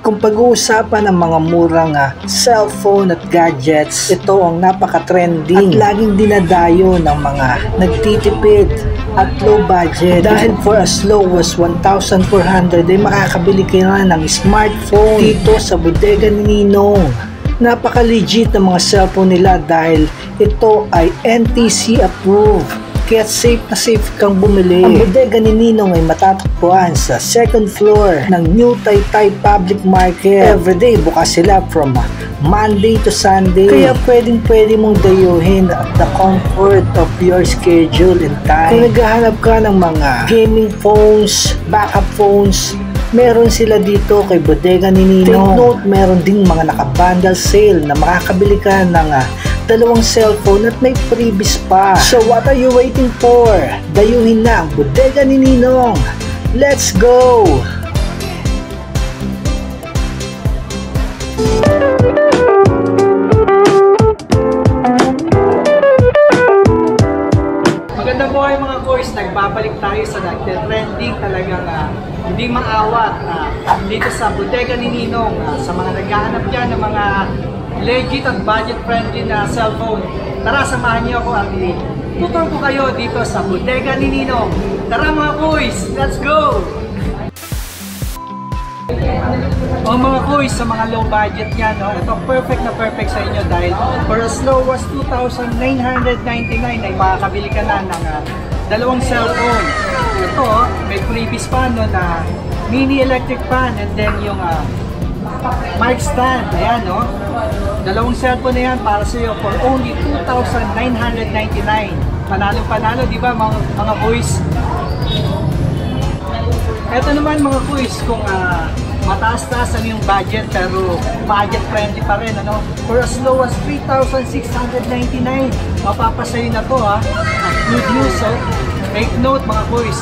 Kung pag-uusapan ng mga murang cellphone at gadgets, ito ang napaka-trending at laging dinadayo ng mga nagtitipid at low budget. Dahil for as low as 1,400 ay makakabili ka na ng smartphone dito sa bodega ni Ninong. Napaka-legit ng mga cellphone nila dahil ito ay NTC approved. Kaya safe na safe kang bumili. Ang bodega ni Ninong ay matatagpuan sa second floor ng New Taytay Public Market. Everyday bukas sila from Monday to Sunday. Kaya pwede mong dayuhin at the comfort of your schedule and time. Kung naghahanap ka ng mga gaming phones, backup phones, meron sila dito kay bodega ni Ninong. Take note, meron ding mga naka-bundle sale na makakabili ka ng dalawang cellphone at may freebies pa. So what are you waiting for? Dayuhin na ang bodega ni Ninong. Let's go! Magandang buhay mga boys, nagbabalik tayo sa nagte-trending talagang hindi maawat dito sa bodega ni Ninong sa mga naghahanap dyan ng mga legit at budget-friendly na cellphone. Tara, samahan niyo ako at tutor ko kayo dito sa bodega ni Ninong. Tara mga boys, let's go! O mga boys, sa mga low budget yan, ito perfect na perfect sa inyo dahil for as low as 2,999 ay makakabili ka na ng dalawang cellphone. Ito, may freebies pa na mini electric fan and then yung mic stand. Ayan, dalawang cellphone na yan para sa iyo for only 2,999. Panalo-panalo, di ba mga boys? Ito naman mga boys, kung mataas-taas ang yung budget pero budget friendly pa rin, for as low as 3,699 mapapasayo na to at good news. Take note mga boys,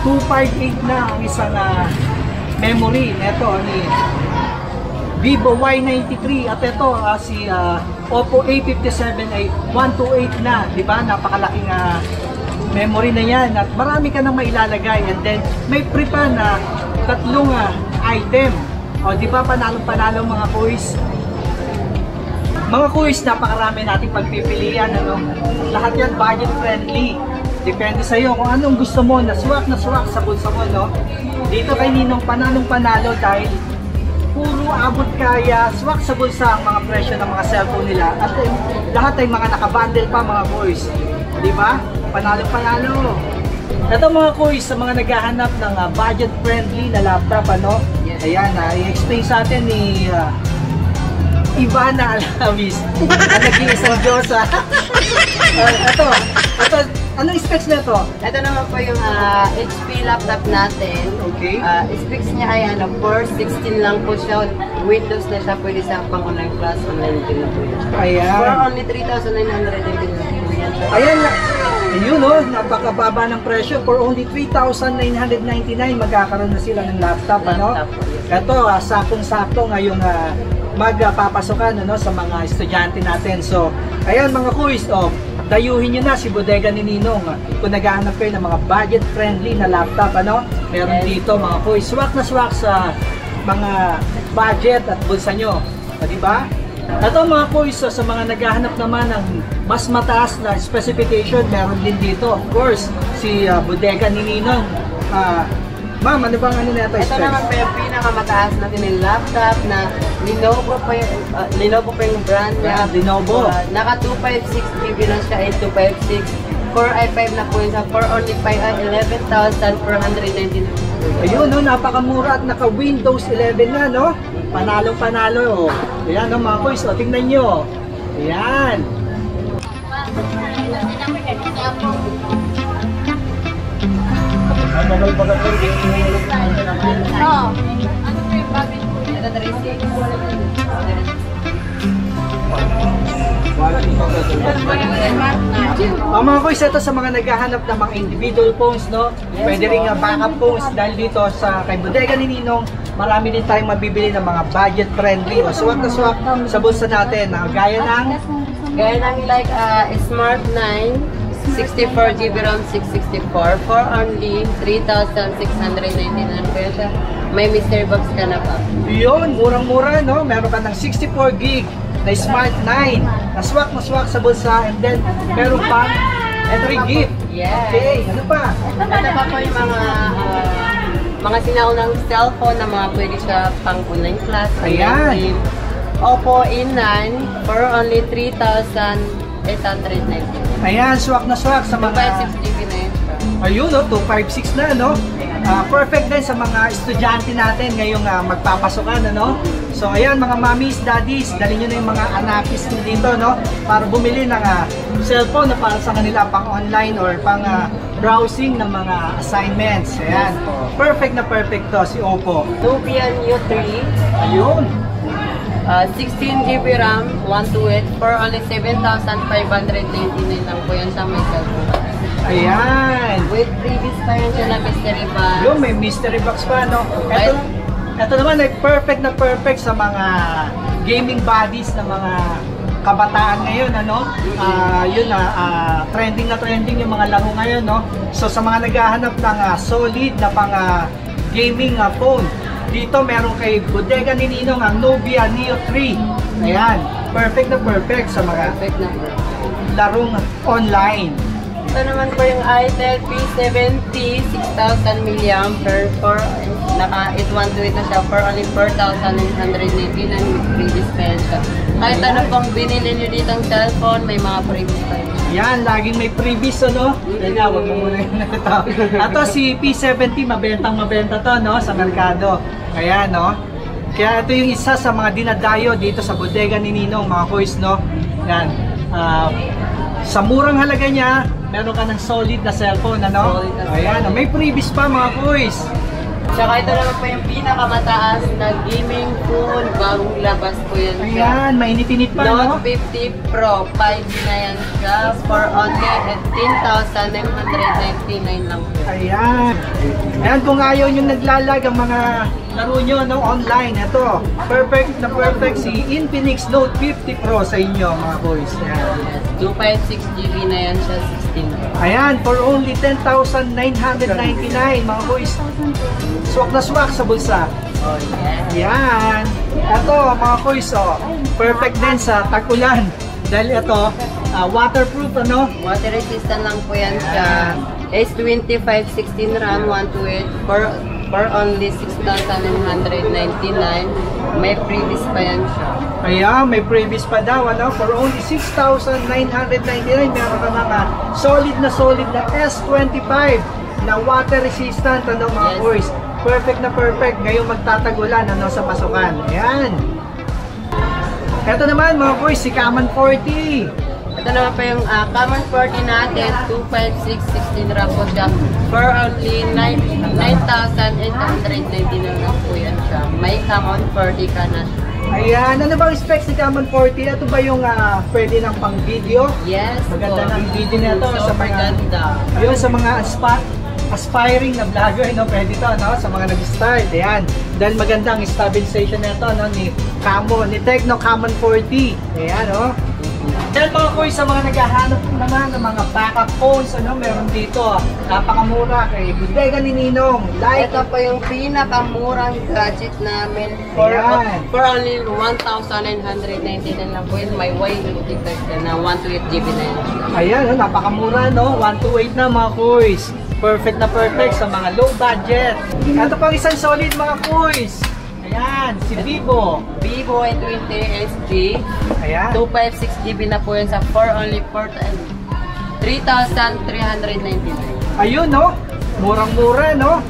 258 na ang isang memory neto ni Vivo Y93 at ito si Oppo A57 ay 128 na, di ba? Napakalaking memory na yan at marami ka nang mailalagay and then may free pa na tatlong item. O di ba, panalo-panalo mga boys? Mga boys, napakarami nating pagpipilian, lahat yan budget friendly. Depende sa iyo kung anong gusto mo, na swak sa bulsa mo, Dito kay Ninong panalong-panalo dahil puro abot kaya, swak sa bulsa ang mga presyo ng mga cellphone nila at lahat ay mga nakabundle pa mga boys. Di ba? Panalo-panalo. Ito mga boys, sa mga naghahanap ng budget-friendly na laptop, Ayan, i-explain sa atin ni Ivana Alamis, ang nag-iisang Diyos. Ito, anong specs na ito? Ito naman po yung HP laptop natin. Okay. Specs niya ay 416 lang po siya. Windows na siya, pwede sa pang-online class, online din na po yan. Ayan. For only 3,999. Ayan, ayun napakababa ng presyo. For only 3,999 magkakaroon na sila ng laptop, Ito, sakong-sakto ngayong magpapasokan sa mga estudyante natin. So, ayan mga kuys, dayuhin nyo na si bodega ni Ninong kung naghahanap kayo ng mga budget-friendly na laptop, Meron dito mga kuys, swak na swak sa mga budget at bulsa nyo, diba? Ito mga kuys, sa mga naghahanap naman ng mas mataas na specification, meron din dito, of course, si bodega ni Ninong. Ma'am, ano bang na ito? Ito naman pa yung pinakamataas natin yung laptop na Lenovo pa yung brand niya. Lenovo. Naka 256 GB lang siya, 8256. Core i5 na po yun sa for only 11,499. Ayun, napakamura at naka Windows 11 na, Panalo-panalo. Ayan, mga boys, tingnan nyo. Ayan. Mga boys, ito sa mga naghahanap ng mga individual phones, pwede rin backup phones dahil dito sa kay bodega ni Ninong, marami din tayong mabibili ng mga budget friendly o swak na swak sa bulsa natin, gaya ng like Smart 9 64GB RAM 664 for only 3,699 pesos. may mystery box ka na pa. Yun, murang-mura, no? Meron ka ng 64 gig na Smart 9, na swak sa bulsa, and then meron pa free gift. Yes. Okay, ano pa? Ito pa po yung mga sinaunang cellphone na mga pwede siya pang online class. Ayan. Oppo A9 for only 3,890. Ayan, swak na swak sa mga... 256 GB na yun siya. Ayun, no? 256 na, no? Perfect din sa mga estudyante natin ngayong magpapasokan, ano? So, ayan, mga mommies, daddies, dali nyo na yung mga anakis nyo dito, no? Para bumili ng cellphone na para sa kanila pang online or pang browsing ng mga assignments. Ayan. Perfect na perfect to, si Oppo. Nubia Neo 3. Ayun. 16 GB RAM, 128 for only 7,599 lang po yan sa may cellphone. Ayan. With previous pa yun siya na mystery box. Yun, may mystery box pa, no? Ito naman ay perfect na perfect sa mga gaming buddies na mga kabataan ngayon, ano? Yun trending na trending yung mga laro ngayon, no? So sa mga naghahanap ng solid na pang gaming phone, dito meron kay Bodega ni Ninong ang Nubia Neo 3. Ayan, perfect na perfect sa mga larong online. Ito naman po yung Itel P70 6,000 mAh for naka-812 na siya for only 4,999 with previous pension. Kahit ano pong binili nyo ditong cellphone, may mga previous pa rin. Yan, laging may previous, no? Kaya wag mo muna yun ito. Ito si P70, mabenta to, no? Sa merkado. Kaya, no? Kaya ito yung isa sa mga dinadayo dito sa Bodega ni Ninong, mga boys, no? Yan. Sa murang halaga niya, meron ka ng solid na cellphone, ano? Ayan, may previous pa, mga boys. Tsaka ito naman po yung pinakamataas na gaming phone, bagong labas po yan siya. Ayan, mainit-init pa, no? Note 50 Pro, 5G na yan siya for only 18,999 lang po. Ayan. Ayan, kung ayaw nyo naglalag ang mga laro nyo, no, online, ito, perfect na perfect si Infinix Note 50 Pro sa inyo, mga boys. Ayan. 256 GB na yan siya, 16 Pro. Ayan, for only 10,999, mga boys. Swak na swak sa bulsa. Oh, yeah. Ayan. Ito, mga boys, oh, perfect din sa tag-ulan. Dahil ito, waterproof, ano? Water resistant lang po yan siya. S25 16 RAM 128 for only 6,999. May previous pa yan siya. Ayan, may previous pa daw, ano? For only 6,999, meron ka mga solid na S25 na water resistant, ano, mga boys. Perfect na perfect ngayong magtatagulan, ano, sa pasukan. Ayan. Ito naman, mga boys, si Common 40. Ito naman pa yung Common 40 natin, 256 16 RAM po siya. For only 9,899 lang po yan siya. May Common 40 ka na siya. Ayan, ano bang specs ni Common 40? Ito ba yung pwede ng pang video? Yes. Maganda ng video nito sa mga ganda. Yun, sa mga aspiring na vlogger, no? Pwede to, no? Sa mga nag-start, ayan. Dahil maganda ang stabilization nito, no? Ni Tecno Common 40. Ayan, no? Dahil mga boys, sa mga naghahanap naman ng mga backup phones, ano, meron dito, napakamura kay Bodega ni Ninong. Ito po yung pinakamurang gadget namin for only 1,999 lang po yun. May wide effect na 128 GB na yun. Ayan, no? Napakamura, no? 128 na, mga boys. Perfect na perfect sa mga low budget. Ito pang isang solid, mga boys. Ayan, si Vivo. Vivo Y20 SG. Ayan. 256 GB na po yun sa only 3,399. Ayun, no? Murang-mura, no?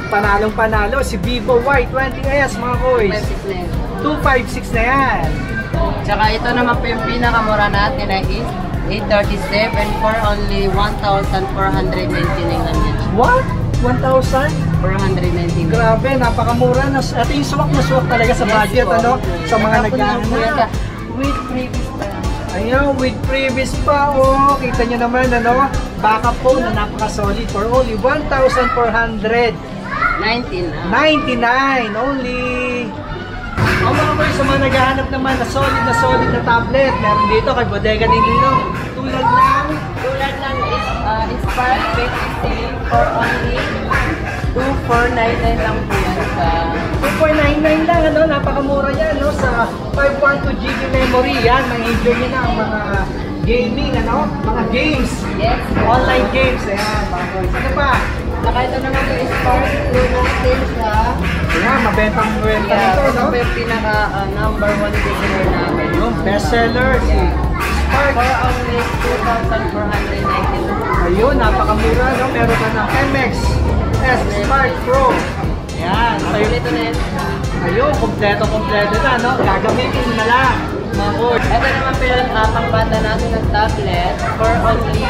Panalong panalo. Si Vivo Y20s, mga boys. 256 na yan. Tsaka ito naman po yung pinakamura natin ay 837 for only 1,499 lang yan. What? 1,000? 499. Grabe, napakamura. Ito yung swak na swak talaga sa budget, ano? Sa mga naghahanap. With previous pa. Ayan, with previous pa, oh. Kita nyo naman, ano? Backup phone na napaka-solid for only 1,499 only. O mga boys, sa mga naghahanap naman na solid na tablet, meron dito kay Bodega ni Ninong. Tulad ng Spark 50 for only 2499 lang po yan sa 2.99 lang, ano, napakamura yan, no, sa 512 GB memory, yan, ma-enjoy nyo na ang mga gaming, ano, mga games, yes. online games, ayan, mga boys. Ano pa? Saka ito naman po is Spark Pro natin siya. Ayan, mabentang kwenta Yeah, nito, no? ito po yung pinaka number 1 bestseller namin. Yung bestseller, si Spark. For only 2,492. Ayun, napakamura, no? Meron ka ng MX S Spark Pro. Ayan, Ayun, ito na yun. ayun, kompleto na, no? Gagamitin mo na lang, mga boys. Ito naman po yung pangbata natin ng tablet for only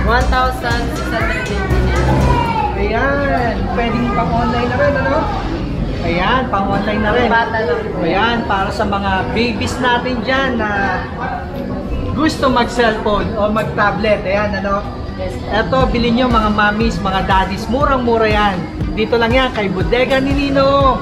1,629. Ayan, pwedeng pang-online na rin, ano? Ayan, pang-online na rin. Bata lang po. Ayan, para sa mga babies natin dyan na gusto mag-cellphone o mag-tablet. Ayan, ano? Yes. Eto, bilhin nyo mga mommies, mga daddies. Murang-mura yan. Dito lang yan, kay Bodega ni Ninong.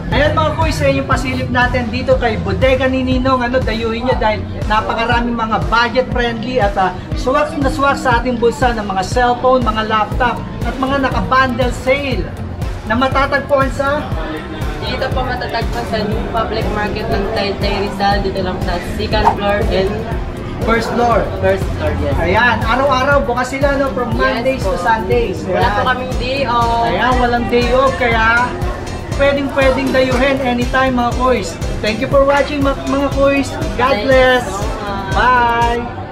Ayan mga kuys, yung pasilip natin dito kay Bodega ni Ninong. Ano, dayuhin nyo dahil napakaraming mga budget-friendly at swak na swak sa ating bulsa ng mga cellphone, mga laptop at mga naka-bundle sale na matatagpuan sa Dito po matatagpuan sa New Public Market ng Taytay Rizal. Dito lang sa second floor and first floor. first floor. Yes. Ayan, araw-araw bukas sila, no, from Mondays to Sundays. Wala po Ayan. kaming day off. Ayan, walang day off, kaya pwedeng dayuhin anytime mga kuys. Thank you for watching mga kuys. God Thank you bless. so much. Bye.